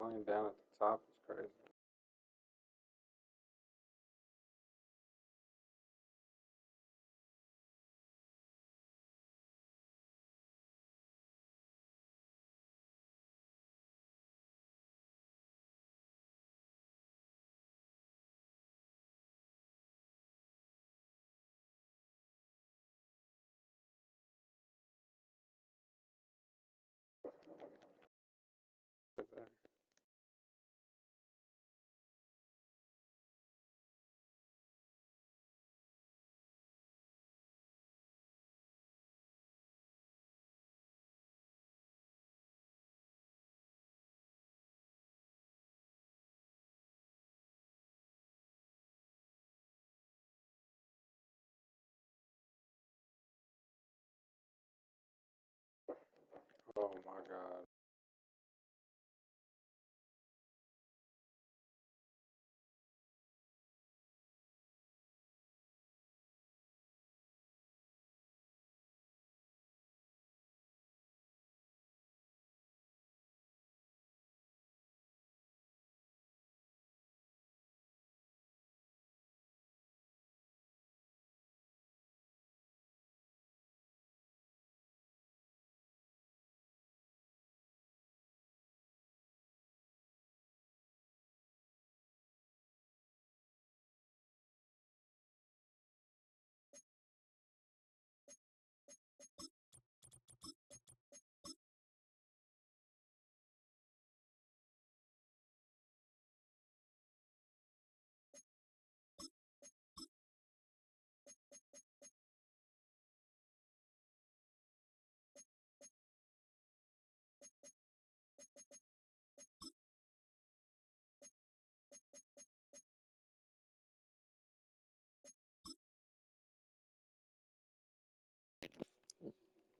Going down at the top is crazy. Oh my God.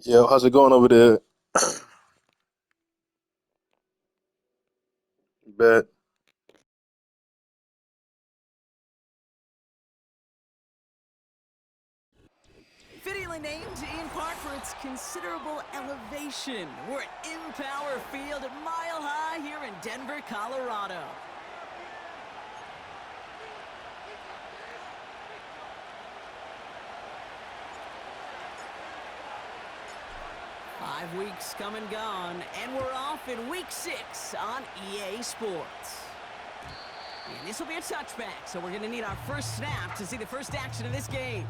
Yo, how's it going over there? Bet. Fittingly named in part for its considerable elevation. We're at Empower Field at Mile High here in Denver, Colorado. Five weeks come and gone, and we're off in week 6 on EA Sports. And this will be a touchback, so we're going to need our first snap to see the first action of this game.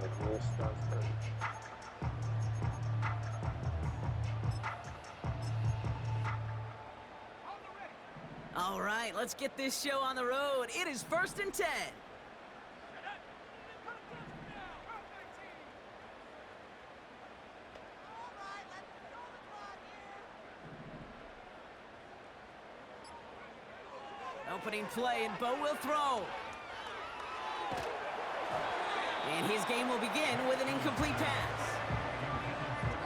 Like this stuff. All right, let's get this show on the road. It is 1st and 10. Opening play, and Bo will throw. And his game will begin with an incomplete pass.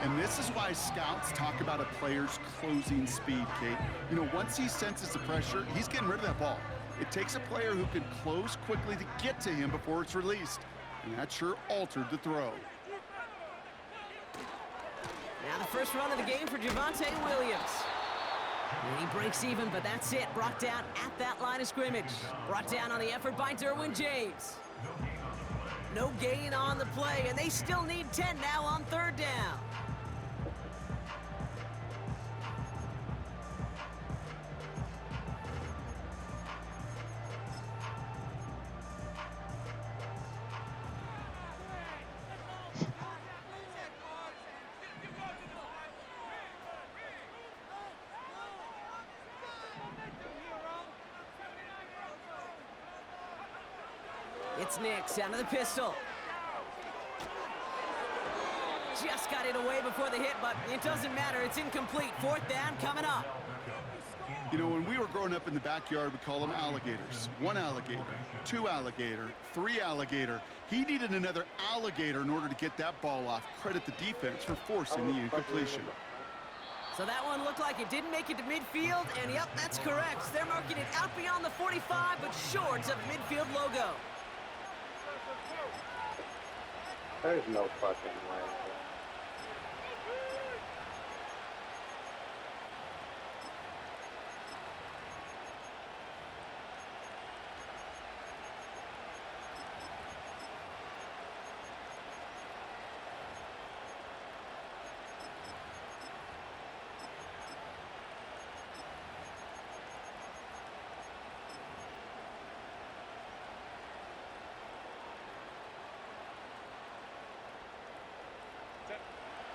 And this is why scouts talk about a player's closing speed, Kate. You know, once he senses the pressure, he's getting rid of that ball. It takes a player who can close quickly to get to him before it's released. And that sure altered the throw. Now the first run of the game for Javonte Williams. And he breaks even, but that's it. Brought down at that line of scrimmage. Brought down on the effort by Derwin James. No gain on the play, and they still need 10 now on 3rd down. It's Nix out of the pistol. Just got it away before the hit, but it doesn't matter. It's incomplete. 4th down coming up. You know, when we were growing up in the backyard, we call them alligators. 1 alligator, 2 alligator, 3 alligator. He needed another alligator in order to get that ball off. Credit the defense for forcing the incompletion. So that one looked like it didn't make it to midfield, and yep, that's correct. They're marking it out beyond the 45, but short of the midfield logo. There's no fucking way.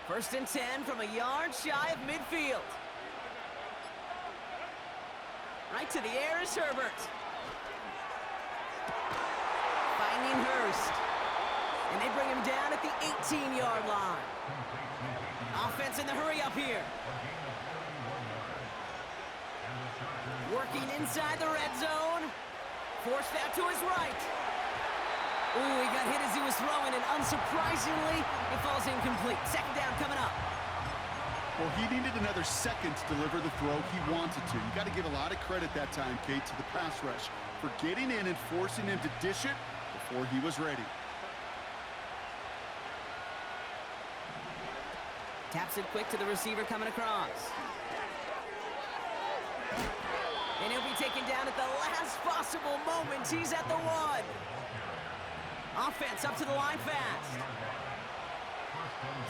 First and 10 from a yard shy of midfield. Right to the air is Herbert. Finding Hurst. And they bring him down at the 18-yard line. Offense in the hurry up here. Working inside the red zone. Forced out to his right. Ooh, he got hit as he was throwing, and unsurprisingly, it falls incomplete. Second down coming up. Well, he needed another second to deliver the throw he wanted to. You got to give a lot of credit that time, Kate, to the pass rush for getting in and forcing him to dish it before he was ready. Taps it quick to the receiver coming across. And he'll be taken down at the last possible moment. He's at the 1. Offense up to the line fast.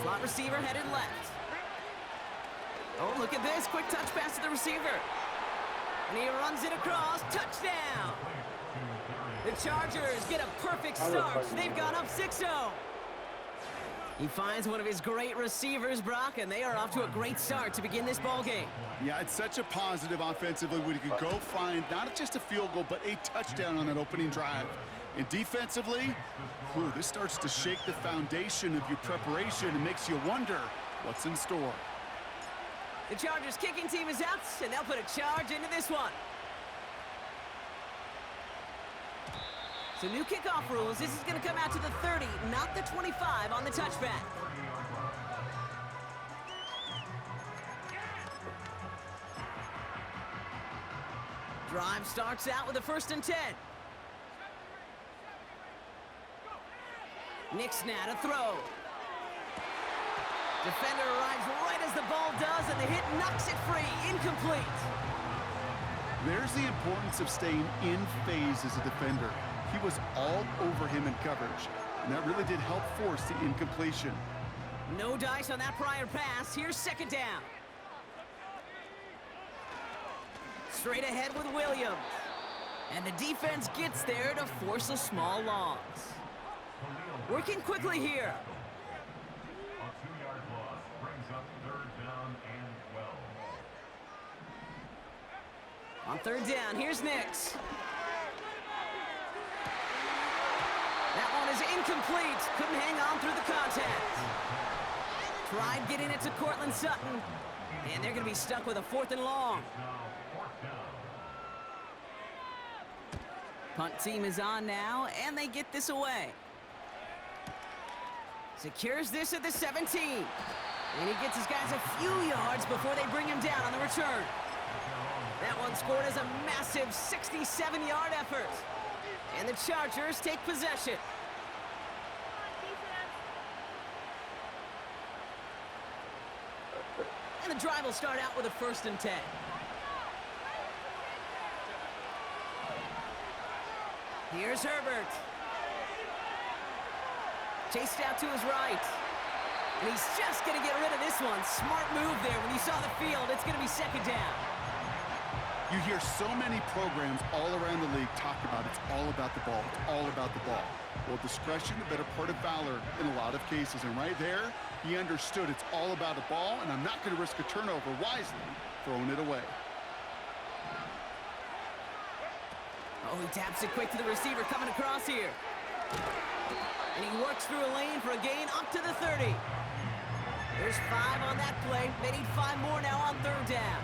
Slot receiver headed left. Oh, look at this. Quick touch pass to the receiver. And he runs it across. Touchdown. The Chargers get a perfect start. They've gone up 6-0. He finds one of his great receivers, Brock, and they are off to a great start to begin this ball game. Yeah, it's such a positive offensively when you can go find not just a field goal, but a touchdown on that opening drive. And defensively, this starts to shake the foundation of your preparation and makes you wonder what's in store. The Chargers kicking team is out, and they'll put a charge into this one. So new kickoff rules. This is going to come out to the 30, not the 25 on the touchback. Drive starts out with a 1st and 10. Nixnat, a throw. Defender arrives right as the ball does, and the hit knocks it free. Incomplete. There's the importance of staying in phase as a defender. He was all over him in coverage, and that really did help force the incompletion. No dice on that prior pass. Here's 2nd down. Straight ahead with Williams. And the defense gets there to force a small loss. Working quickly here. A 2-yard loss brings up 3rd down and 12. On 3rd down, here's Nix. That one is incomplete. Couldn't hang on through the contact. Tried getting it to Cortland Sutton. And they're going to be stuck with a 4th and long. Punt team is on now, and they get this away. Secures this at the 17. And he gets his guys a few yards before they bring him down on the return. That one scored as a massive 67-yard effort. And the Chargers take possession. And the drive will start out with a 1st and 10. Here's Herbert. Chased out to his right. And he's just going to get rid of this one. Smart move there. When you saw the field, it's going to be 2nd down. You hear so many programs all around the league talk about it's all about the ball. It's all about the ball. Well, discretion, the better part of valor in a lot of cases. And right there, he understood it's all about the ball, and I'm not going to risk a turnover, wisely throwing it away. Oh, he taps it quick to the receiver coming across here. And he works through a lane for a gain up to the 30. There's 5 on that play. They need 5 more now on 3rd down.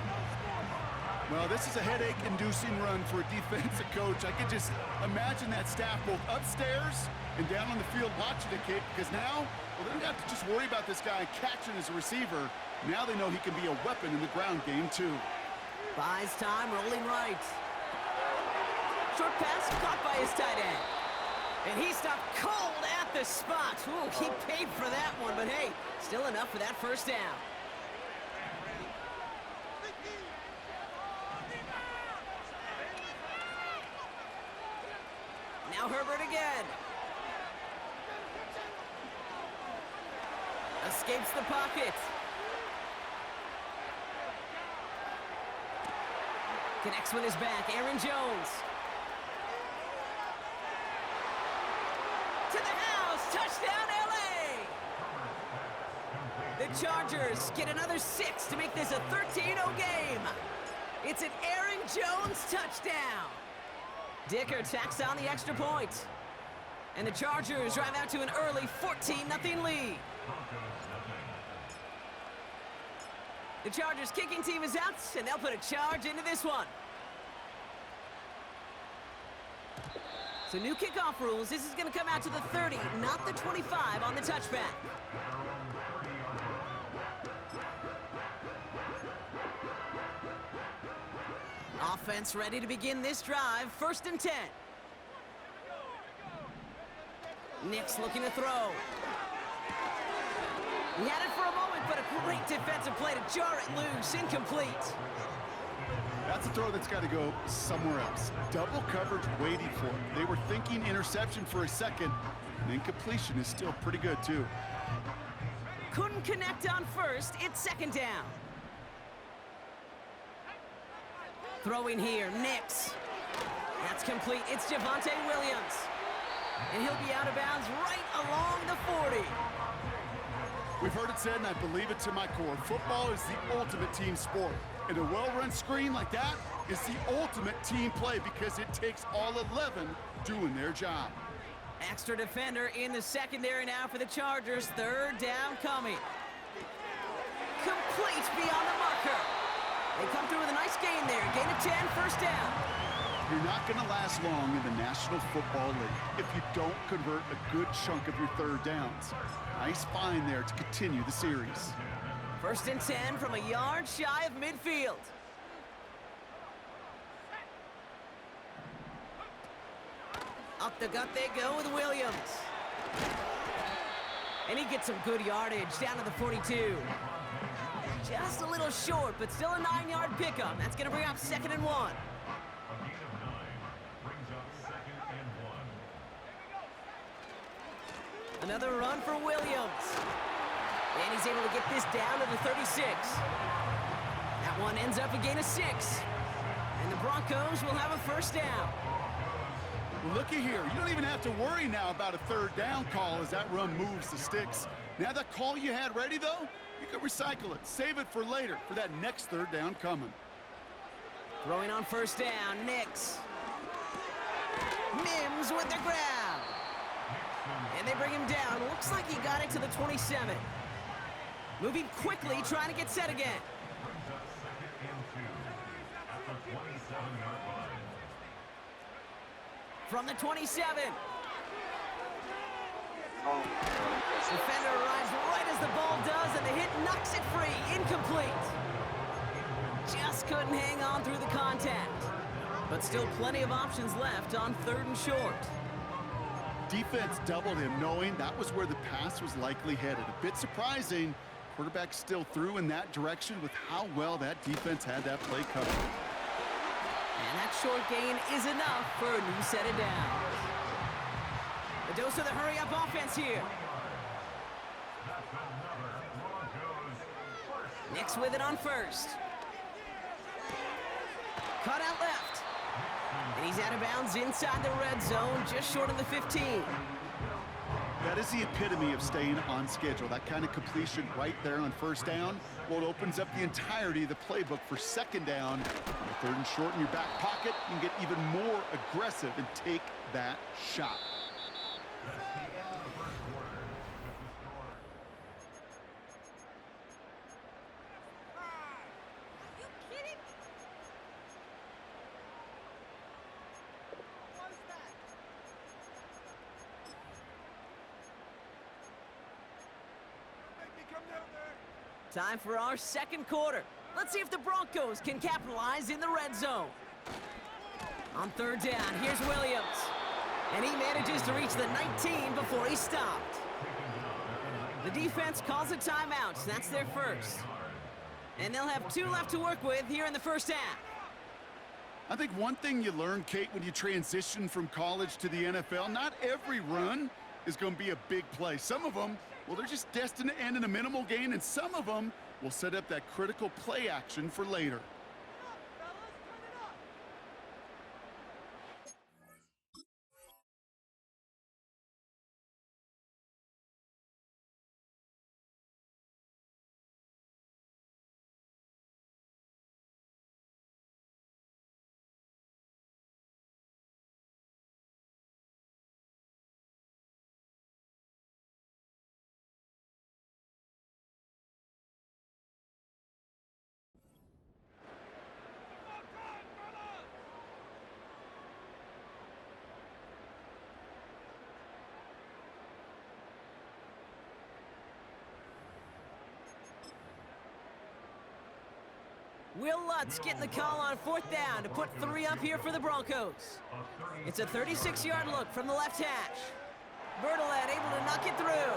Well, this is a headache-inducing run for a defensive coach. I could just imagine that staff both upstairs and down on the field watching the kid, because now, well, they don't have to just worry about this guy catching as a receiver. Now they know he can be a weapon in the ground game, too. Buys time, rolling right. Short pass caught by his tight end. And he stopped cold at the spot. Ooh, he paid for that one, but hey, still enough for that first down. Now Herbert again. Escapes the pocket. Connects with his back, Aaron Jones. To the house, touchdown LA! The Chargers get another 6 to make this a 13-0 game. It's an Aaron Jones touchdown. Dicker tacks on the extra point. And the Chargers drive out to an early 14-0 lead. The Chargers kicking team is out, and they'll put a charge into this one. So new kickoff rules. This is going to come out to the 30, not the 25 on the touchback. Offense ready to begin this drive. 1st and 10. Nick's looking to throw. He had it for a moment, but a great defensive play to jar it loose. Incomplete. That's a throw that's got to go somewhere else. Double coverage waiting for it. They were thinking interception for a second, and incompletion is still pretty good, too. Couldn't connect on 1st. It's 2nd down. Throwing here, Nix. That's complete. It's Javonte Williams. And he'll be out of bounds right along the 40. We've heard it said, and I believe it to my core, football is the ultimate team sport. And a well-run screen like that is the ultimate team play because it takes all 11 doing their job. Extra defender in the secondary now for the Chargers. 3rd down coming. Complete beyond the marker. They come through with a nice gain there. Gain of 10, 1st down. You're not going to last long in the National Football League if you don't convert a good chunk of your 3rd downs. Nice find there to continue the series. 1st and 10 from a yard shy of midfield. Up the gut they go with Williams. And he gets some good yardage down to the 42. Just a little short, but still a 9-yard pickup. That's going to bring up 2nd and 1. A gain of 9 brings up 2nd and 1. Another run for Williams. And he's able to get this down to the 36. That one ends up a gain of 6. And the Broncos will have a 1st down. Well, looky here. You don't even have to worry now about a 3rd down call as that run moves the sticks. Now that call you had ready, though, you can recycle it. Save it for later, for that next 3rd down coming. Throwing on 1st down, Nix. Mims with the grab. And they bring him down. Looks like he got it to the 27. Moving quickly, trying to get set again. Brings up 2nd and 2 at the 27-yard line. From the 27. Defender arrives right as the ball does, and the hit knocks it free. Incomplete. Just couldn't hang on through the contact. But still plenty of options left on 3rd and short. Defense doubled him, knowing that was where the pass was likely headed. A bit surprising. Quarterback still threw in that direction with how well that defense had that play covered. And that short gain is enough for a new set of downs. A dose of the hurry-up offense here. Nix with it on 1st. Cut out left. And he's out of bounds inside the red zone, just short of the 15. That is the epitome of staying on schedule. That kind of completion right there on 1st down. Well, it opens up the entirety of the playbook for 2nd down. 3rd and short in your back pocket, you can get even more aggressive and take that shot. Time for our second quarter. Let's see if the Broncos can capitalize in the red zone. On third down, here's Williams. And he manages to reach the 19 before he stopped. The defense calls a timeout. That's their first. And they'll have 2 left to work with here in the first half. I think one thing you learn, Kate, when you transition from college to the NFL, not every run is going to be a big play. Some of them, well, they're just destined to end in a minimal gain, and some of them will set up that critical play action for later. Will Lutz getting the call on fourth down to put 3 up here for the Broncos. It's a 36-yard look from the left hash. Bertolet able to knock it through.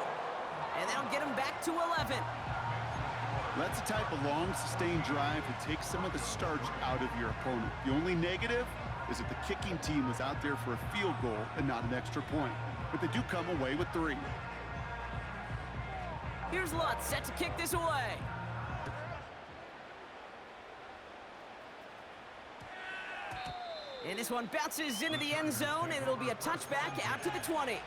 And that'll get him back to 11. That's the type of long, sustained drive that takes some of the starch out of your opponent. The only negative is that the kicking team was out there for a field goal and not an extra point. But they do come away with 3. Here's Lutz set to kick this away. And this one bounces into the end zone, and it'll be a touchback out to the 20.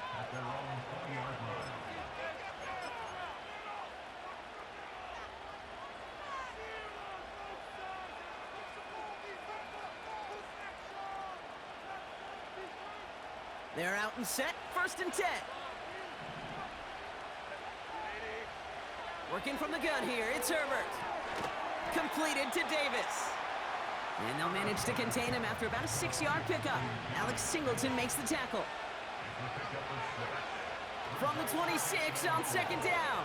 They're out and set, 1st and 10. Working from the gun here, it's Herbert. Completed to Davis. And they'll manage to contain him after about a 6-yard pickup. Alex Singleton makes the tackle. From the 26 on 2nd down.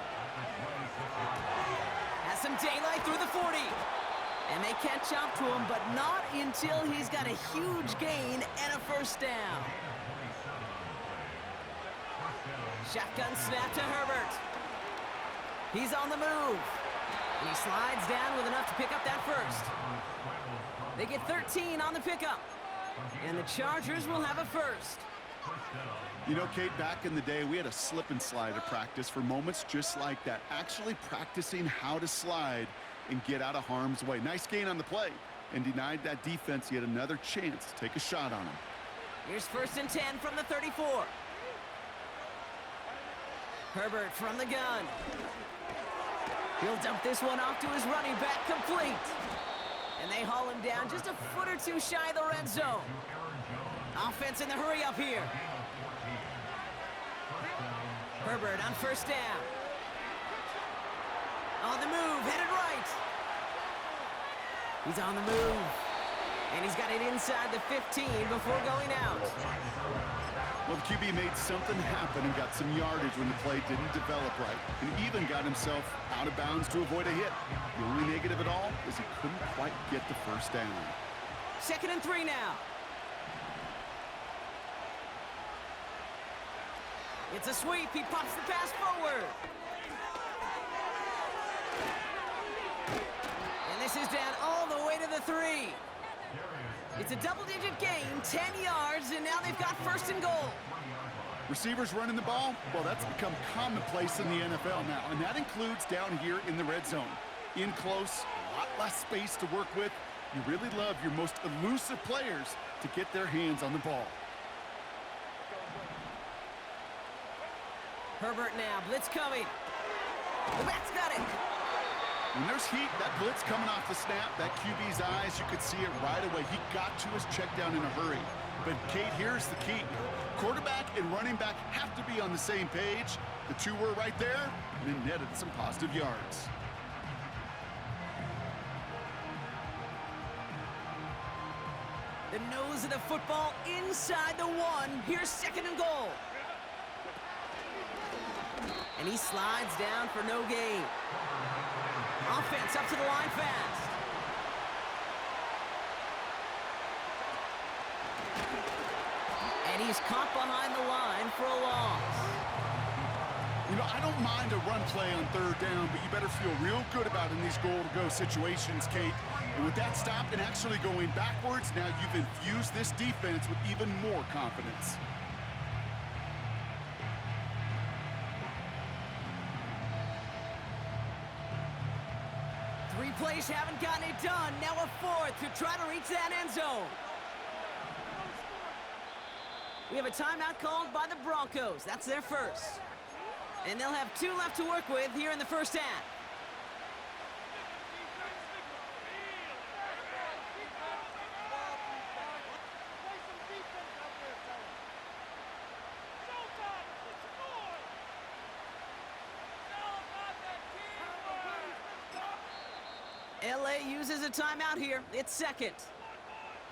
Has some daylight through the 40. And they catch up to him, but not until he's got a huge gain and a 1st down. Shotgun snap to Herbert. He's on the move. And he slides down with enough to pick up that 1st. They get 13 on the pickup. And the Chargers will have a 1st. You know, Kate, back in the day, we had a slip and slide at practice for moments just like that. Actually practicing how to slide and get out of harm's way. Nice gain on the play. And denied that defense yet another chance to take a shot on him. Here's 1st and 10 from the 34. Herbert from the gun. He'll dump this one off to his running back, complete. And they haul him down just a foot or 2 shy of the red zone. Offense in the hurry up here. Herbert on 1st down. On the move, headed right. He's on the move. And he's got it inside the 15 before going out. Well, the QB made something happen and got some yardage when the play didn't develop right. And even got himself out of bounds to avoid a hit. The only negative at all is he couldn't quite get the 1st down. 2nd and 3 now. It's a sweep. He pops the pass forward. And this is down all the way to the 3. It's a double-digit gain, 10 yards, and now they've got 1st and goal. Receivers running the ball, well, that's become commonplace in the NFL now, and that includes down here in the red zone. In close, a lot less space to work with. You really love your most elusive players to get their hands on the ball. Herbert now, blitz coming. The back's got it. When there's heat, that blitz coming off the snap, that QB's eyes, you could see it right away. He got to his check down in a hurry. But, Kate, here's the key. Quarterback and running back have to be on the same page. The 2 were right there, and it netted some positive yards. The nose of the football inside the 1. Here's 2nd and goal. And he slides down for no gain. Offense up to the line fast. And he's caught behind the line for a loss. You know, I don't mind a run play on third down, but you better feel real good about in these goal-to-go situations, Kate. And with that stop and actually going backwards, now you've infused this defense with even more confidence. Three plays haven't gotten it done. Now a fourth to try to reach that end zone. We have a timeout called by the Broncos. That's their first. And they'll have 2 left to work with here in the first half. LA uses a timeout here. It's second.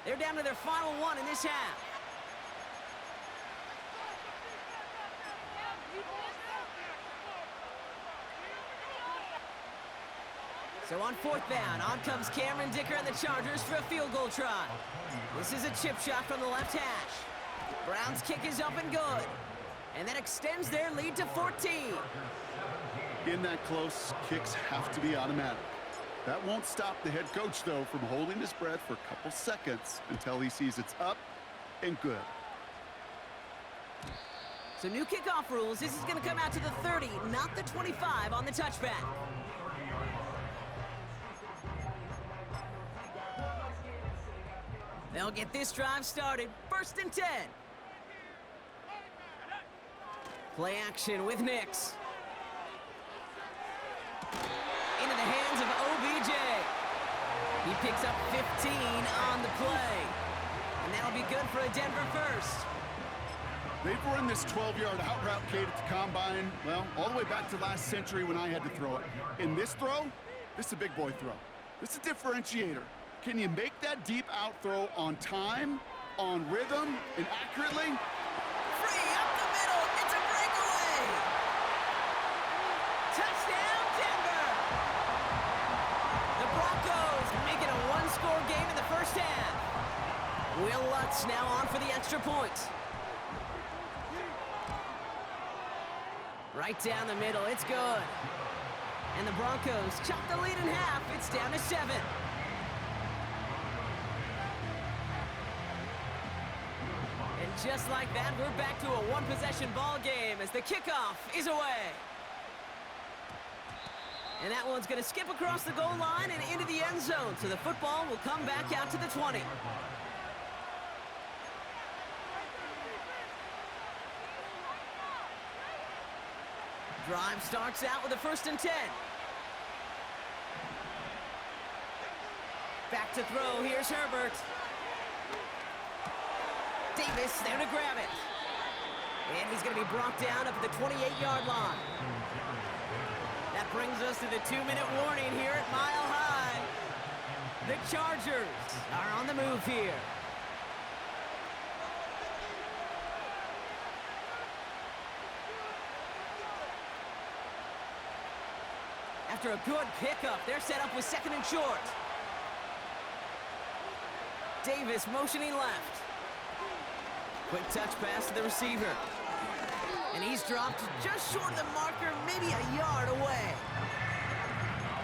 They're down to their final one in this half. So on fourth down, on comes Cameron Dicker and the Chargers for a field goal try. This is a chip shot from the left hash. Browns kick is up and good. And that extends their lead to 14. In that close, kicks have to be automatic. That won't stop the head coach, though, from holding his breath for a couple seconds until he sees it's up and good. So new kickoff rules. This is going to come out to the 30, not the 25 on the touchback. They'll get this drive started. 1st and 10. Play action with Nix. Into the hands of OBJ. He picks up 15 on the play. And that'll be good for a Denver first. They've run this 12-yard out route, Kate, at the combine, well, all the way back to last century when I had to throw it. In this throw, this is a big boy throw. This is a differentiator. Can you make that deep out throw on time, on rhythm, and accurately? Free up the middle. It's a breakaway. Touchdown, Denver. The Broncos make it a one-score game in the first half. Will Lutz now on for the extra point. Right down the middle. It's good. And the Broncos chop the lead in half. It's down to 7. Just like that, we're back to a one-possession ball game as the kickoff is away. And that one's going to skip across the goal line and into the end zone, so the football will come back out to the 20. Drive starts out with a 1st and 10. Back to throw. Here's Herbert. Davis there to grab it. And he's going to be brought down up at the 28-yard line. That brings us to the 2-minute warning here at Mile High. The Chargers are on the move here. After a good pickup, they're set up with 2nd and short. Davis motioning left. Quick touch pass to the receiver. And he's dropped just short of the marker, maybe a yard away.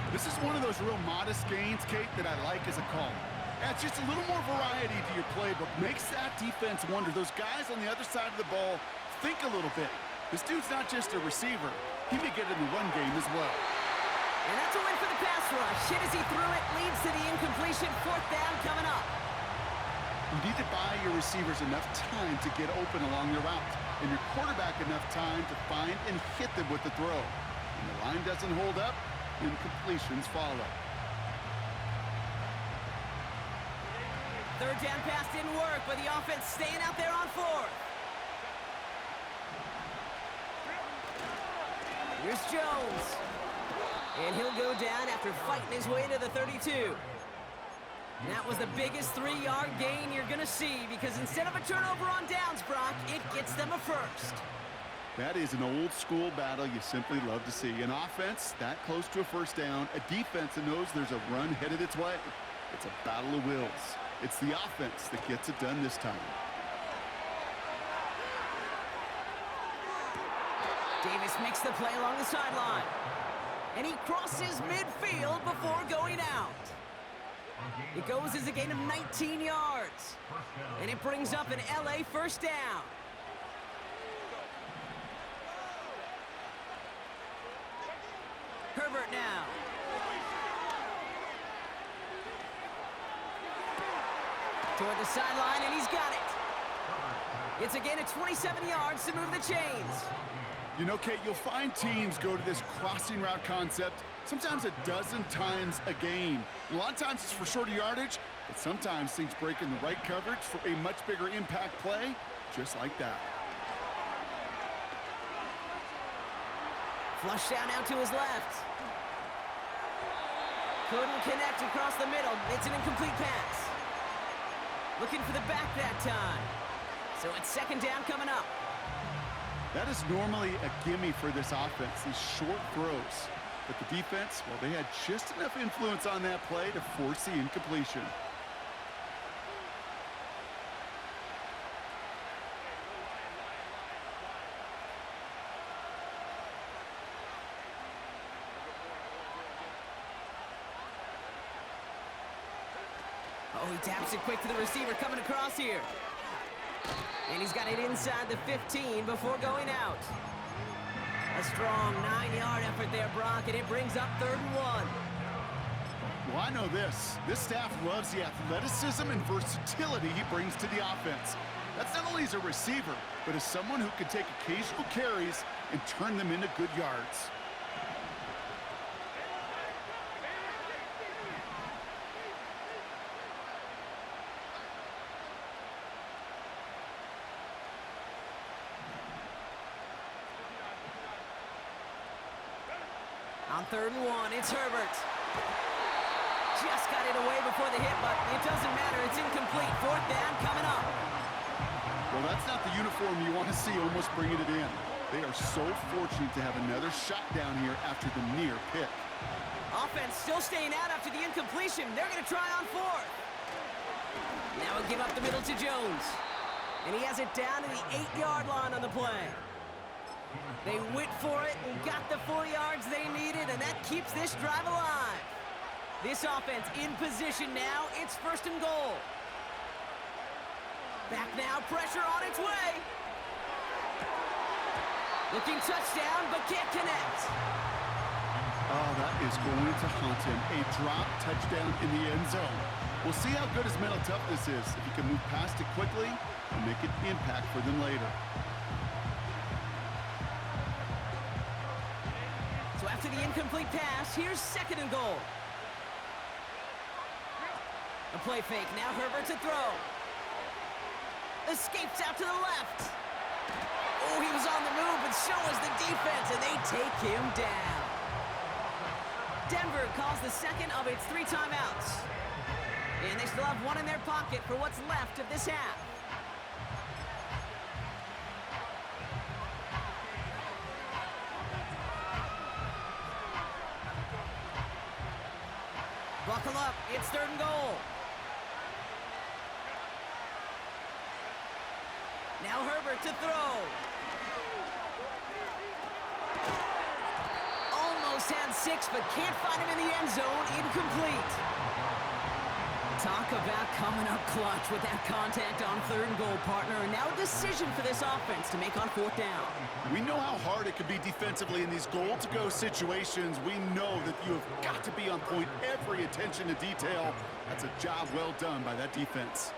This is one of those real modest gains, Kate, that I like as a call. Adds just a little more variety to your playbook. Makes that defense wonder. Those guys on the other side of the ball think a little bit. This dude's not just a receiver. He may get in the run game as well. And that's a win for the pass rush. Hit as he threw it, leads to the incompletion. 4th down coming up. You need to buy your receivers enough time to get open along your route, and your quarterback enough time to find and hit them with the throw. When the line doesn't hold up, incompletions follow. 3rd down pass didn't work, but the offense staying out there on 4th. Here's Jones. And he'll go down after fighting his way to the 32. That was the biggest 3-yard gain you're going to see because instead of a turnover on downs, Brock, it gets them a first. That is an old school battle you simply love to see. An offense that close to a first down, a defense that knows there's a run headed its way. It's a battle of wills. It's the offense that gets it done this time. Davis makes the play along the sideline. And he crosses midfield before going out. It goes as a gain of 19 yards. And it brings up an LA first down. Herbert now. Toward the sideline, and he's got it. It's a gain of 27 yards to move the chains. You know, Kate, you'll find teams go to this crossing route concept sometimes a dozen times a game. A lot of times it's for shorter yardage, but sometimes things break in the right coverage for a much bigger impact play, just like that. Flush down out to his left. Couldn't connect across the middle. It's an incomplete pass. Looking for the back that time. So it's second down coming up. That is normally a gimme for this offense, these short throws. But the defense, well, they had just enough influence on that play to force the incompletion. Oh, he taps it quick to the receiver coming across here. And he's got it inside the 15 before going out. A strong 9-yard effort there, Brock, and it brings up 3rd and 1. Well, I know this. This staff loves the athleticism and versatility he brings to the offense. That's not only as a receiver, but as someone who can take occasional carries and turn them into good yards. On 3rd and 1, it's Herbert. Just got it away before the hit, but it doesn't matter. It's incomplete. 4th down coming up. Well, that's not the uniform you want to see almost bringing it in. They are so fortunate to have another shot down here after the near pick. Offense still staying out after the incompletion. They're going to try on 4th. Now he'll give up the middle to Jones. And he has it down to the 8-yard line on the play. They went for it and got the 4 yards they needed, and that keeps this drive alive. This offense in position now. It's 1st and goal. Back now, pressure on its way. Looking touchdown, but can't connect. Oh, that is going to haunt him. A drop touchdown in the end zone. We'll see how good his mental toughness is if he can move past it quickly and make an impact for them later. So after the incomplete pass, here's 2nd and goal. A play fake, now Herbert to throw. Escapes out to the left. Oh, he was on the move, but so was the defense, and they take him down. Denver calls the 2nd of its 3 timeouts. And they still have 1 in their pocket for what's left of this half. Buckle up, it's 3rd and goal. Now Herbert to throw. Almost had 6, but can't find him in the end zone. Incomplete. Talk about coming up clutch with that contact on 3rd and goal, partner. And now a decision for this offense to make on 4th down. We know how hard it can be defensively in these goal-to-go situations. We know that you have got to be on point, every attention to detail. That's a job well done by that defense.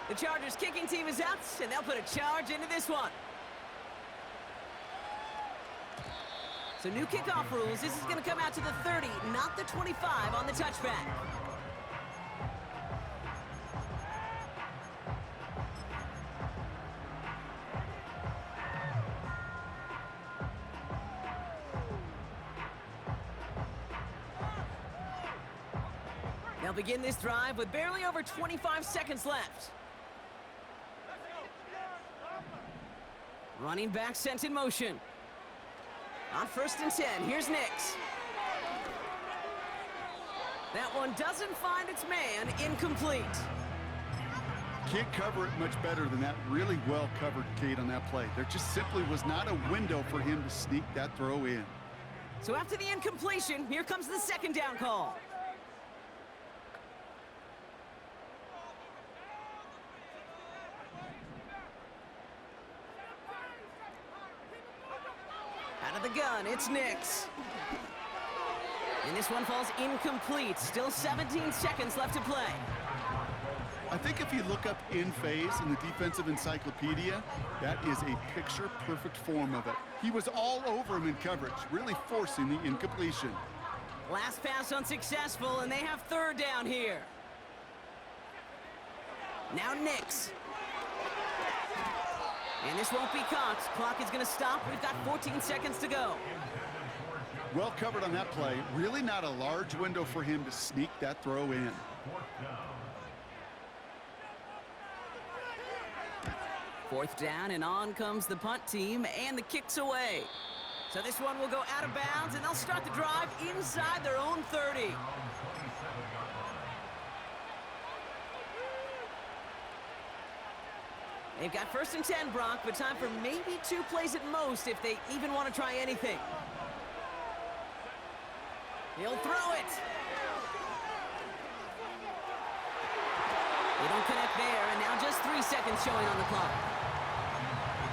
The Chargers kicking team is out, and they'll put a charge into this one. So new kickoff rules. This is going to come out to the 30, not the 25 on the touchback. They'll begin this drive with barely over 25 seconds left. Running back sent in motion. On 1st and 10, here's Nix. That one doesn't find its man. Incomplete. Can't cover it much better than that. Really well covered, Kate, on that play. There just simply was not a window for him to sneak that throw in. So after the incompletion, here comes the 2nd down call. Out of the gun, it's Nix. And this one falls incomplete. Still 17 seconds left to play. I think if you look up in phase in the defensive encyclopedia, that is a picture-perfect form of it. He was all over him in coverage, really forcing the incompletion. Last pass unsuccessful, and they have 3rd down here. Now Nix. And this won't be caught. Clock is going to stop. We've got 14 seconds to go. Well covered on that play. Really not a large window for him to sneak that throw in. 4th down, and on comes the punt team, and the kick's away. So this one will go out of bounds, and they'll start the drive inside their own 30. They've got 1st and 10, Brock, but time for maybe 2 plays at most if they even want to try anything. He'll throw it. They don't connect there, and now just 3 seconds showing on the clock.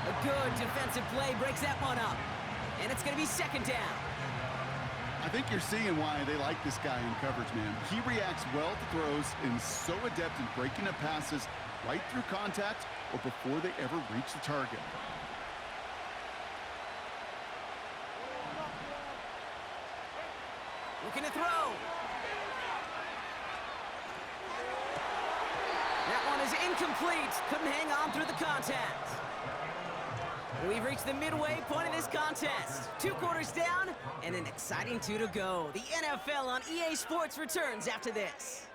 A good defensive play breaks that one up, and it's going to be 2nd down. I think you're seeing why they like this guy in coverage, man. He reacts well to throws and is so adept in breaking up passes right through contact or before they ever reach the target. Looking to throw. That one is incomplete. Couldn't hang on through the contact. We've reached the midway point of this contest. 2 quarters down and an exciting 2 to go. The NFL on EA Sports returns after this.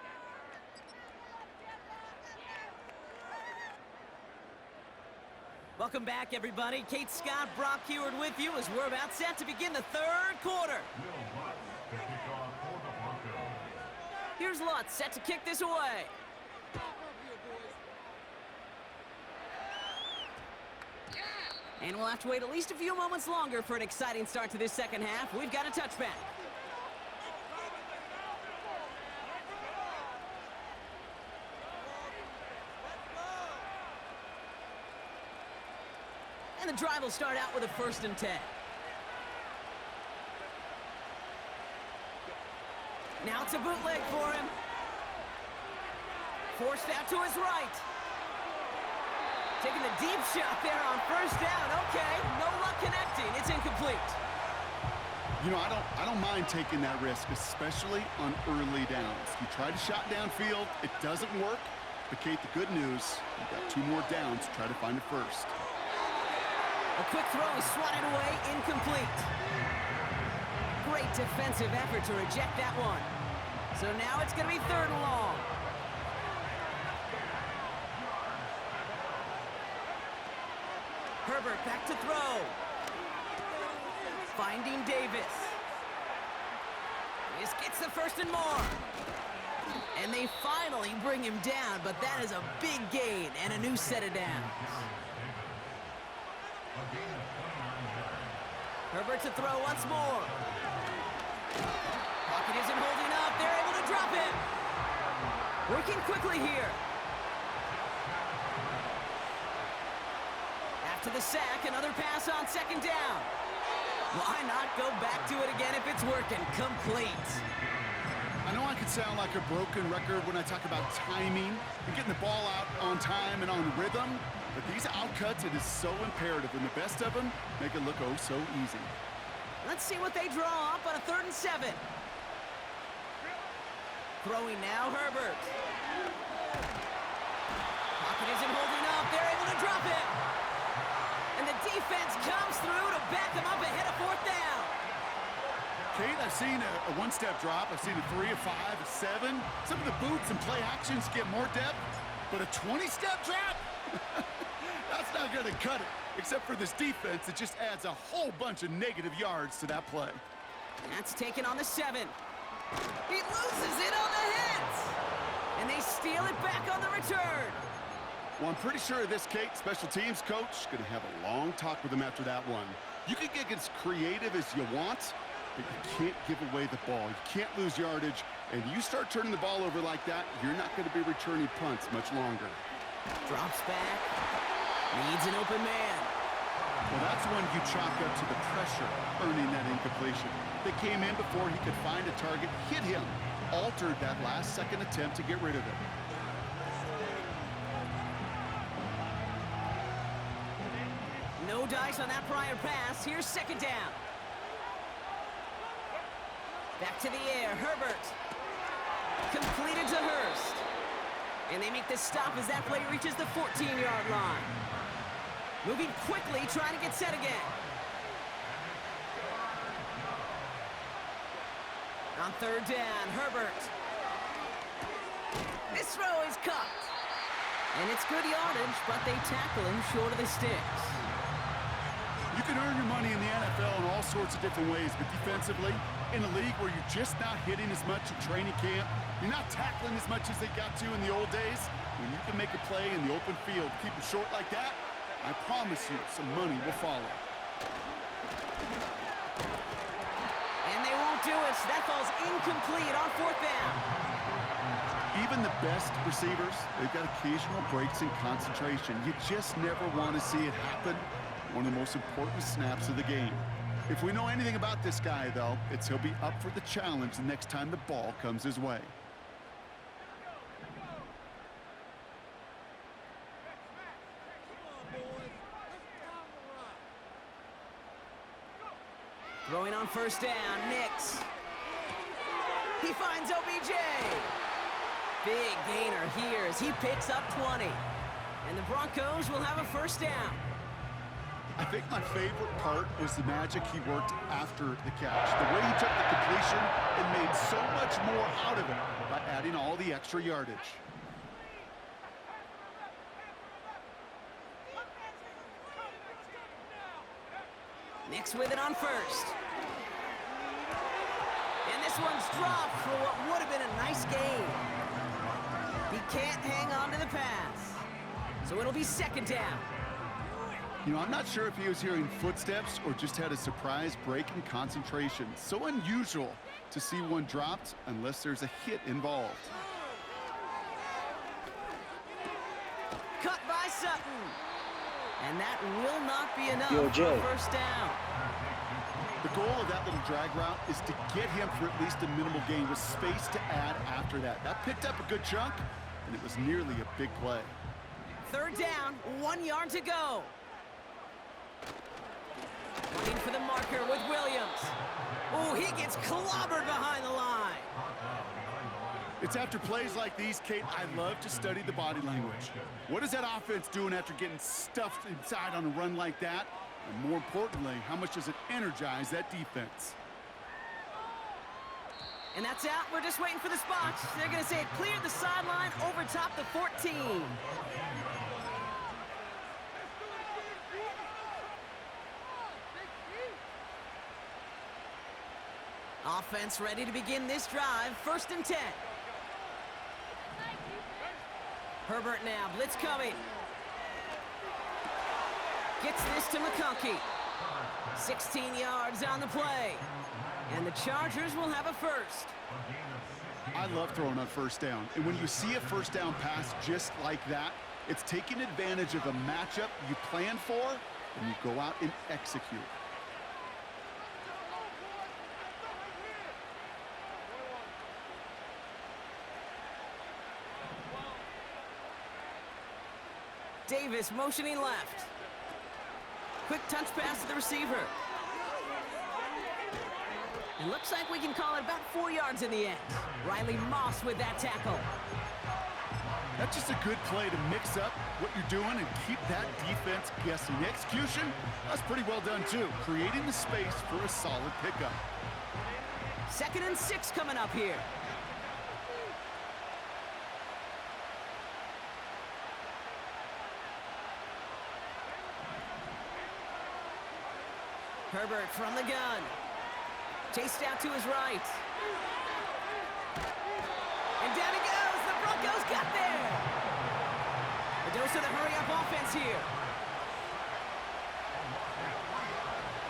Welcome back, everybody. Kate Scott, Brock Heward with you as we're about set to begin the 3rd quarter. Here's Lutz set to kick this away. And we'll have to wait at least a few moments longer for an exciting start to this 2nd half. We've got a touchback. And the drive will start out with a 1st and 10. Now it's a bootleg for him. Forced out to his right. Taking the deep shot there on 1st down. Okay, no luck connecting. It's incomplete. You know, I don't mind taking that risk, especially on early downs. You try to shot downfield, it doesn't work. But Kate, the good news, you've got 2 more downs to try to find a 1st. A quick throw is swatted away, incomplete. Great defensive effort to reject that one. So now it's going to be 3rd and long. Herbert back to throw. Finding Davis. This gets the 1st and more. And they finally bring him down, but that is a big gain and a new set of downs. Herbert to throw once more. Pocket isn't holding up. They're able to drop him. Working quickly here. After the sack, another pass on 2nd down. Why not go back to it again if it's working? Complete. I know I could sound like a broken record when I talk about timing and getting the ball out on time and on rhythm, but these outcuts, it is so imperative, and the best of them make it look oh so easy. Let's see what they draw up on a 3rd and 7. Throwing now, Herbert. Pocket isn't holding up. They're able to drop it. And the defense comes through to back them up ahead of 4th down. Kate, I've seen a 1-step drop. I've seen a 3, a 5, a 7. Some of the boots and play actions get more depth, but a 20-step drop, That's not going to cut it. Except for this defense, it just adds a whole bunch of negative yards to that play. That's taken on the 7. He loses it on the hit. And they steal it back on the return. Well, I'm pretty sure this, Kate, special teams coach, going to have a long talk with him after that one. You can get as creative as you want, but you can't give away the ball. You can't lose yardage, and you start turning the ball over like that, you're not going to be returning punts much longer. Drops back, needs an open man. Well, that's when you chalk up to the pressure, earning that incompletion. They came in before he could find a target, hit him, altered that last-second attempt to get rid of it. No dice on that prior pass. Here's second down. Back to the air, Herbert. Completed to Hurst. And they make this stop as that play reaches the 14-yard line. Moving quickly, trying to get set again. On third down, Herbert. This throw is caught. And it's good yardage, but they tackle him short of the sticks. You can earn your money in the NFL in all sorts of different ways, but defensively, in a league where you're just not hitting as much in training camp, you're not tackling as much as they got to in the old days, when you can make a play in the open field, keep it short like that, I promise you some money will follow. And they won't do it. That falls incomplete on fourth down. Even the best receivers, they've got occasional breaks in concentration. You just never want to see it happen. One of the most important snaps of the game. If we know anything about this guy, though, it's he'll be up for the challenge the next time the ball comes his way. Throwing on first down, Nix. He finds OBJ. Big gainer here as he picks up 20. And the Broncos will have a first down. I think my favorite part was the magic he worked after the catch. The way he took the completion and made so much more out of it by adding all the extra yardage. Nix with it on first. And this one's dropped for what would have been a nice gain. He can't hang on to the pass. So it'll be second down. You know, I'm not sure if he was hearing footsteps or just had a surprise break in concentration. So unusual to see one dropped unless there's a hit involved. Cut by Sutton. And that will not be enough Jay. for first down. The goal of that little drag route is to get him for at least a minimal gain with space to add after that. That picked up a good chunk, and it was nearly a big play. Third down, 1 yard to go. Running for the marker with Williams. Oh, he gets clobbered behind the line. It's after plays like these, Kate, I love to study the body language. What is that offense doing after getting stuffed inside on a run like that? And more importantly, how much does it energize that defense? And that's out. We're just waiting for the spots. They're going to say it cleared the sideline over top the 14. Offense ready to begin this drive. First and 10. Herbert now. Blitz coming. Gets this to McConkey. 16 yards on the play. And the Chargers will have a first. I love throwing on first down. And when you see a first down pass just like that, it's taking advantage of a matchup you plan for, and you go out and execute. Davis motioning left. Quick touch pass to the receiver. It looks like we can call it about 4 yards in the end. Riley Moss with that tackle. That's just a good play to mix up what you're doing and keep that defense guessing. The execution, that's pretty well done too. Creating the space for a solid pickup. 2nd and 6 coming up here. Herbert from the gun. Chased out to his right. And down he goes. The Broncos got there. A dose of the hurry-up offense here.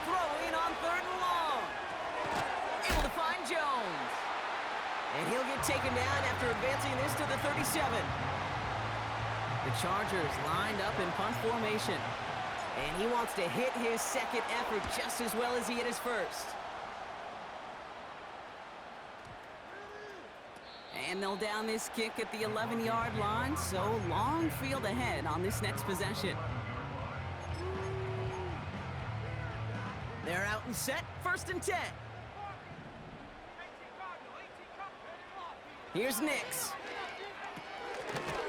Throwing on 3rd and long. Able to find Jones. And he'll get taken down after advancing this to the 37. The Chargers lined up in punt formation. And he wants to hit his second effort just as well as he hit his first. And they'll down this kick at the 11-yard line, so long field ahead on this next possession. They're out and set, 1st and 10. Here's Nix.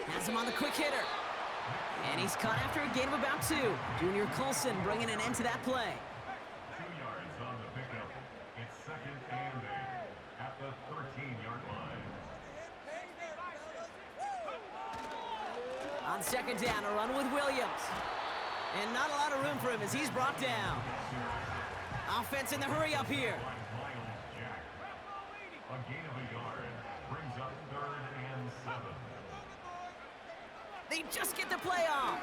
Has him on the quick hitter. And he's caught after a gain of about 2. Junior Colson bringing an end to that play. 2 yards on the pickup. It's 2nd and 8 at the 13-yard line. On 2nd down, a run with Williams. And not a lot of room for him as he's brought down. Offense in the hurry up here. Miles Jack. A gain of a yard. Brings up 3rd and 7. They just get the play off.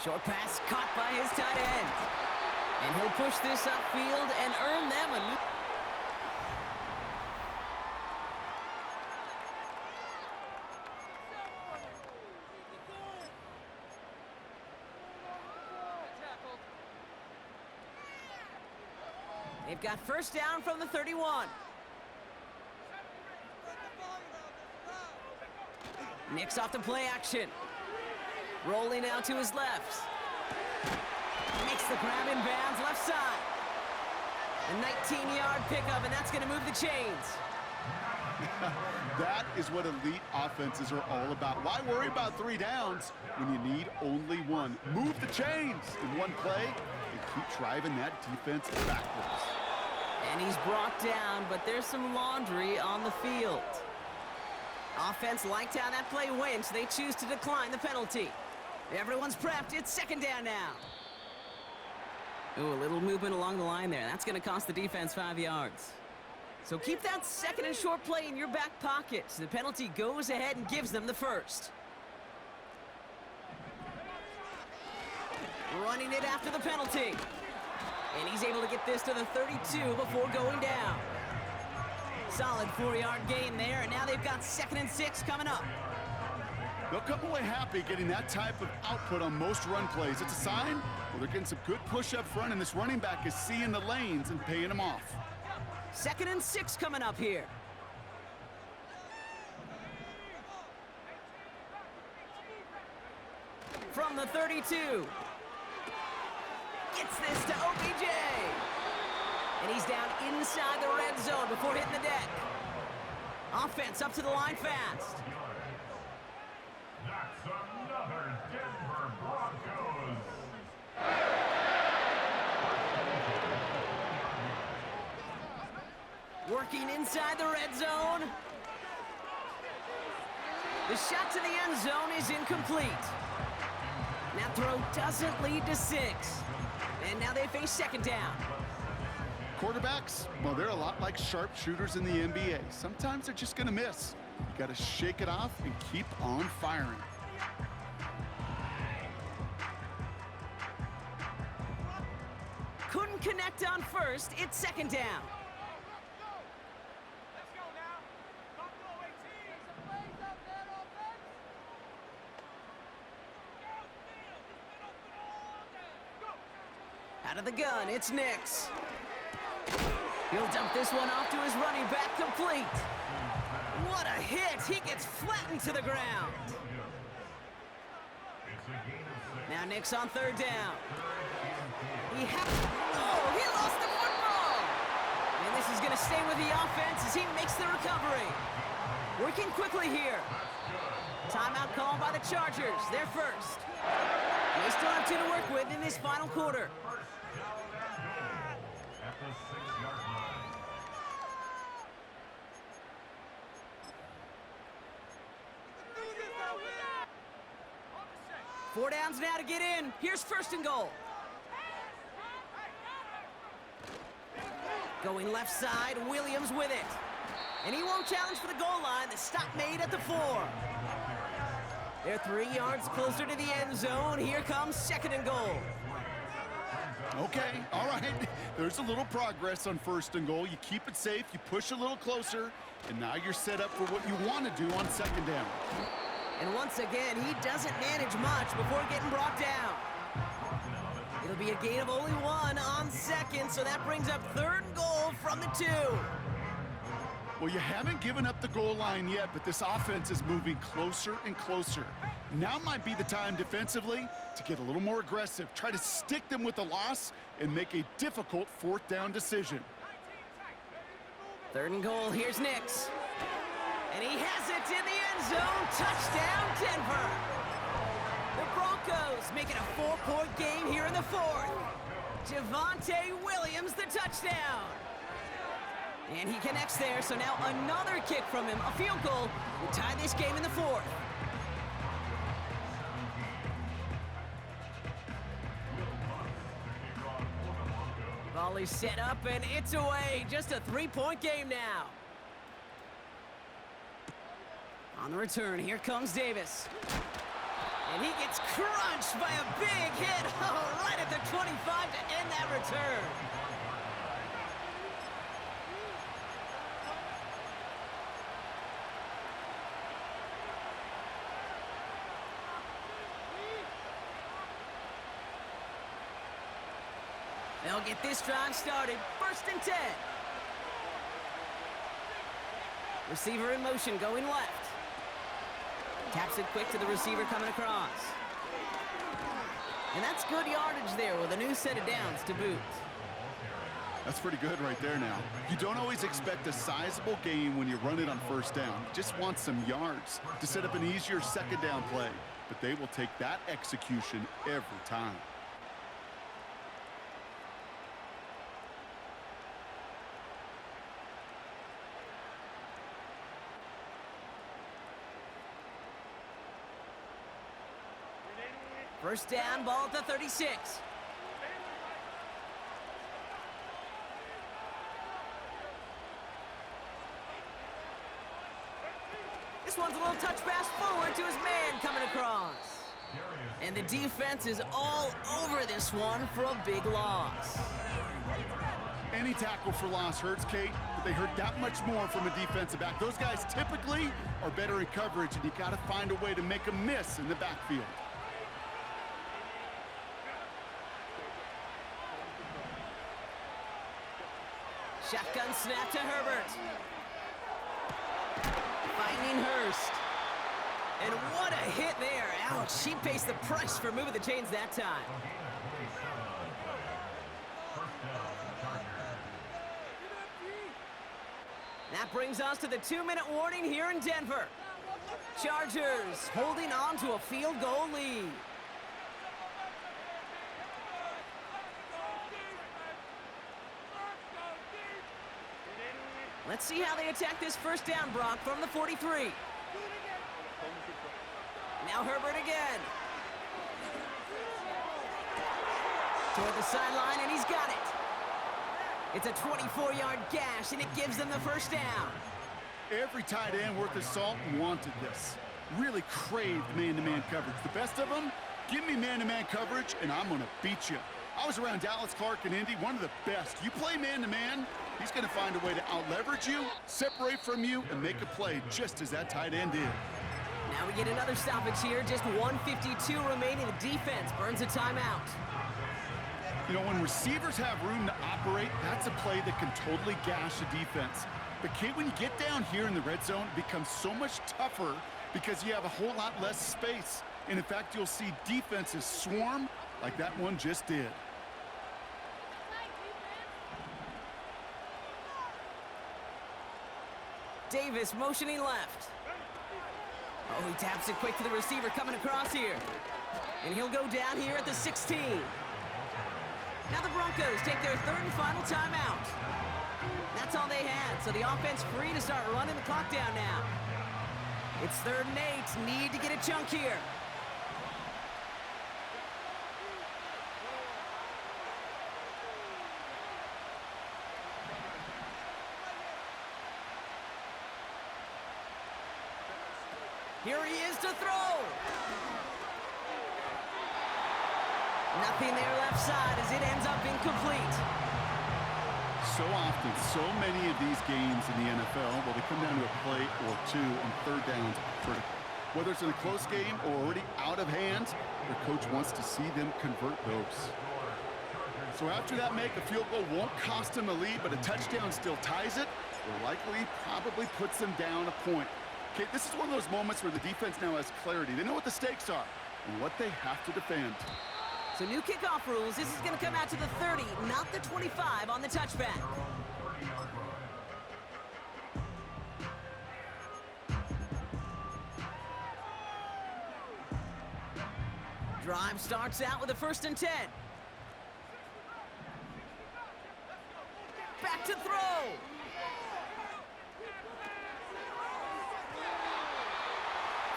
Short pass caught by his tight end. And he'll push this upfield and earn them a new... They've got 1st down from the 31. Nix off the play action. Rolling out to his left. Makes the grab in bounds left side. A 19-yard pickup, and that's going to move the chains. That is what elite offenses are all about. Why worry about 3 downs when you need only 1? Move the chains in one play and keep driving that defense backwards. And he's brought down, but there's some laundry on the field. Offense liked how that play went, so they choose to decline the penalty. Everyone's prepped. It's 2nd down now. Ooh, a little movement along the line there. That's going to cost the defense 5 yards. So keep that 2nd and short play in your back pocket. So the penalty goes ahead and gives them the 1st. Running it after the penalty. And he's able to get this to the 32 before going down. Solid 4-yard gain there, and now they've got 2nd and 6 coming up. They'll come away happy getting that type of output on most run plays. It's a sign, well, they're getting some good push up front, and this running back is seeing the lanes and paying them off. 2nd and 6 coming up here. From the 32. Gets this to OBJ. And he's down inside the red zone before hitting the deck. Offense up to the line fast. That's another Denver Broncos. Working inside the red zone. The shot to the end zone is incomplete. That throw doesn't lead to 6. And now they face 2nd down. Quarterbacks, well, they're a lot like sharpshooters in the NBA. Sometimes they're just going to miss. You got to shake it off and keep on firing. Couldn't connect on 1st. It's 2nd down. Out of the gun, it's Nix. He'll dump this one off to his running back, complete. What a hit! He gets flattened to the ground. Now Nix on 3rd down. He lost the football! And this is going to stay with the offense as he makes the recovery. Working quickly here. Timeout called by the Chargers. They're first. They still have 2 to work with in this final quarter. At the 6-yard line. 4 downs now to get in. Here's 1st and goal. Going left side, Williams with it. And he won't challenge for the goal line. The stop made at the 4. They're 3 yards closer to the end zone. Here comes 2nd and goal. Okay, all right. There's a little progress on 1st and goal. You keep it safe, you push a little closer, and now you're set up for what you want to do on 2nd down. And once again, he doesn't manage much before getting brought down. It'll be a gain of only 1 on 2nd, so that brings up 3rd and goal from the 2. Well, you haven't given up the goal line yet, but this offense is moving closer and closer. Now might be the time defensively to get a little more aggressive, try to stick them with the loss, and make a difficult 4th down decision. 3rd and goal, here's Nix. And he has it in the end zone. Touchdown, Denver. The Broncos make it a 4-point game here in the 4th. Javonte Williams, the touchdown. And he connects there, so now another kick from him. A field goal will tie this game in the 4th. Volley set up, and it's away. Just a 3-point game now. On the return, here comes Davis. And he gets crunched by a big hit. Oh, right at the 25 to end that return. They'll get this drive started. 1st and 10. Receiver in motion, going left. Taps it quick to the receiver coming across. And that's good yardage there with a new set of downs to boot. That's pretty good right there now. You don't always expect a sizable gain when you run it on 1st down. You just want some yards to set up an easier 2nd down play. But they will take that execution every time. First down, ball at the 36. This one's a little touch pass forward to his man coming across. And the defense is all over this one for a big loss. Any tackle for loss hurts, Kate, but they hurt that much more from a defensive back. Those guys typically are better in coverage, and you got to find a way to make a miss in the backfield. Shotgun snap to Herbert. Finding Hurst. And what a hit there. Ouch, she pays the price for moving the chains that time. That brings us to the 2-minute warning here in Denver. Chargers holding on to a field goal lead. Let's see how they attack this 1st down, Brock, from the 43. Now Herbert again. Toward the sideline, and he's got it. It's a 24-yard gash, and it gives them the 1st down. Every tight end worth his salt wanted this. Really craved man-to-man coverage. The best of them, give me man-to-man coverage, and I'm going to beat you. I was around Dallas Clark and Indy, one of the best. You play man-to-man, he's going to find a way to out-leverage you, separate from you, and make a play just as that tight end did. Now we get another stoppage here. Just 1:52 remaining. The defense burns a timeout. You know, when receivers have room to operate, that's a play that can totally gash a defense. But, Kate, when you get down here in the red zone, it becomes so much tougher because you have a whole lot less space. And, in fact, you'll see defenses swarm like that one just did. Davis motioning left. Oh, he taps it quick to the receiver coming across here. And he'll go down here at the 16. Now the Broncos take their 3rd and final timeout. That's all they had, so the offense free to start running the clock down now. It's 3rd and 8, need to get a chunk here. Here he is to throw. Nothing there left side as it ends up incomplete. So often, so many of these games in the NFL, well, they come down to a play or two, and third downs are critical. Whether it's in a close game or already out of hand, their coach wants to see them convert those. So after that make, a field goal won't cost them a lead, but a touchdown still ties it, or likely probably puts them down a point. Okay, this is one of those moments where the defense now has clarity. They know what the stakes are and what they have to defend. So new kickoff rules. This is going to come out to the 30, not the 25 on the touchback. Drive starts out with a 1st and 10. Back to throw.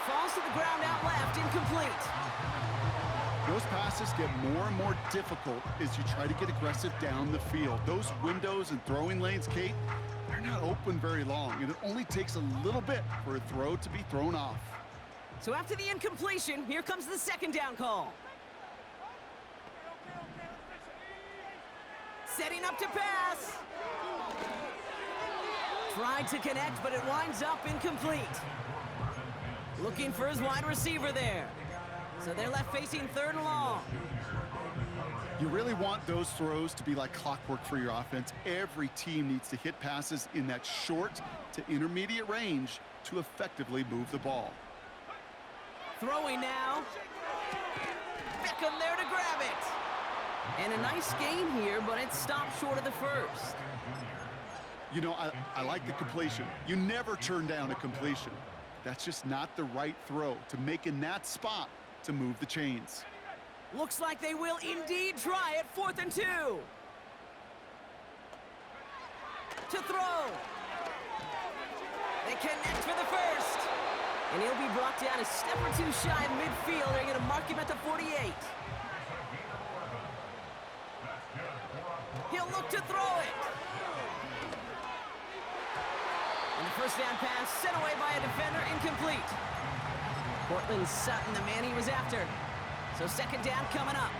Falls to the ground out left, incomplete. Those passes get more and more difficult as you try to get aggressive down the field. Those windows and throwing lanes, Kate, they're not open very long, and it only takes a little bit for a throw to be thrown off. So after the incompletion, here comes the 2nd down call. Setting up to pass. Tried to connect, but it winds up incomplete. Looking for his wide receiver there. So they're left facing 3rd and long. You really want those throws to be like clockwork for your offense. Every team needs to hit passes in that short to intermediate range to effectively move the ball. Throwing now. Beckham there to grab it. And a nice gain here, but it stopped short of the 1st. You know, I like the completion. You never turn down a completion. That's just not the right throw to make in that spot to move the chains. Looks like they will indeed try it. 4th and 2. To throw. They connect for the 1st. And he'll be brought down a step or two shy of midfield. They're going to mark him at the 48. He'll look to throw it. And the 1st down pass sent away by a defender, incomplete. Cortland Sutton, the man he was after. So 2nd down coming up.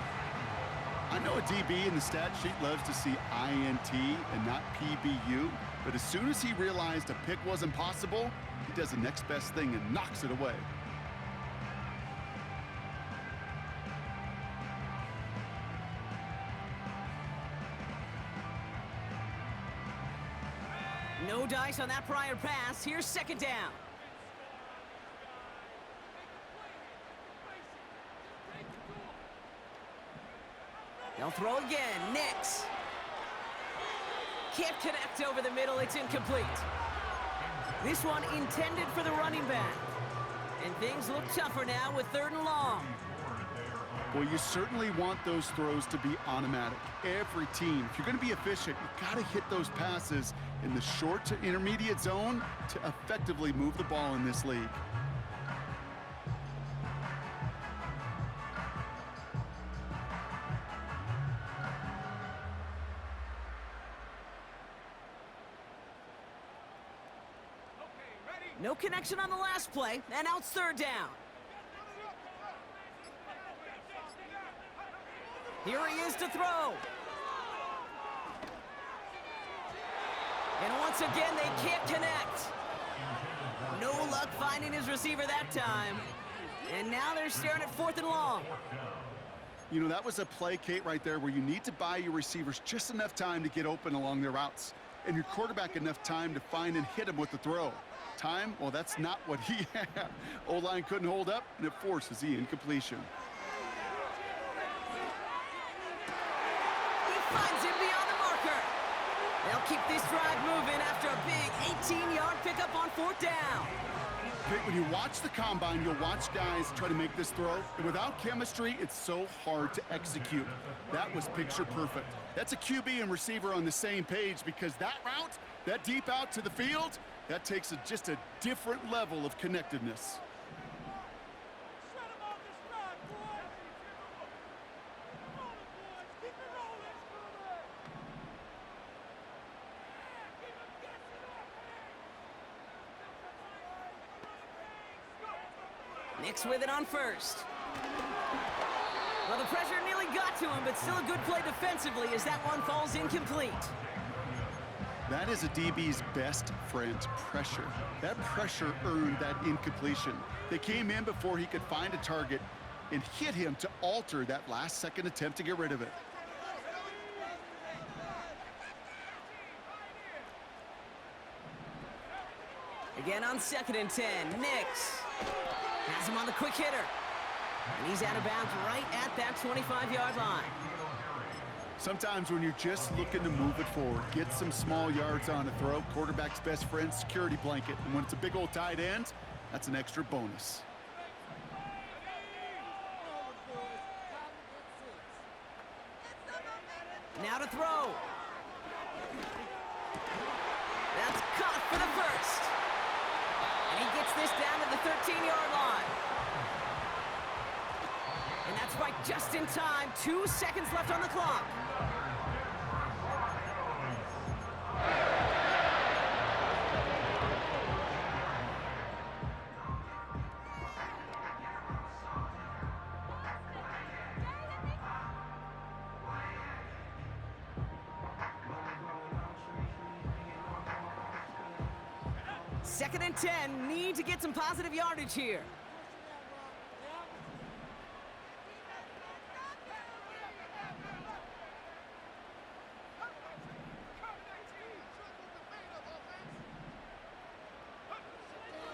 I know a DB in the stat sheet loves to see INT and not PBU, but as soon as he realized a pick wasn't possible, he does the next best thing and knocks it away. No dice on that prior pass. Here's 2nd down. They'll throw again. Nix. Can't connect over the middle. It's incomplete. This one intended for the running back. And things look tougher now with 3rd and long. Well, you certainly want those throws to be automatic. Every team, if you're going to be efficient, you've got to hit those passes in the short to intermediate zone to effectively move the ball in this league. No connection on the last play, and now it's 3rd down. Here he is to throw. And once again, they can't connect. No luck finding his receiver that time. And now they're staring at 4th and long. You know, that was a play, Kate, right there where you need to buy your receivers just enough time to get open along their routes. And your quarterback enough time to find and hit him with the throw. Time, well, that's not what he had. O-line couldn't hold up, and it forces the incompletion. He finds him beyond the marker. They'll keep this drive moving after a big 18-yard pickup on 4th down. When you watch the combine, you'll watch guys try to make this throw, and without chemistry, it's so hard to execute. That was picture perfect. That's a QB and receiver on the same page because that route, that deep out to the field, that takes just a different level of connectedness. Nix with it on first. Well, the pressure nearly got to him, but still a good play defensively as that one falls incomplete. That is a DB's best friend, pressure. That pressure earned that incompletion. They came in before he could find a target and hit him to alter that last-second attempt to get rid of it. Again on 2nd and 10, Nix has him on the quick hitter. And he's out of bounds right at that 25-yard line. Sometimes when you're just looking to move it forward, get some small yards on a throw, quarterback's best friend, security blanket. And when it's a big old tight end, that's an extra bonus. Now to throw. That's caught for the first. And he gets this down to the 13-yard line. And that's right just in time. 2 seconds left on the clock. Second and 10, need to get some positive yardage here.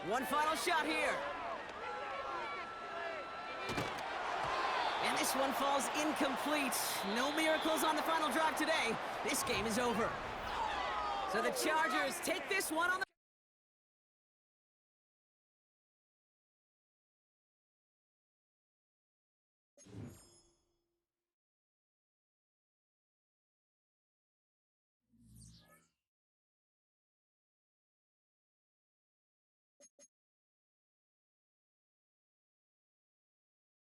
One final shot here. And this one falls incomplete. No miracles on the final drive today. This game is over. So the Chargers take this one on the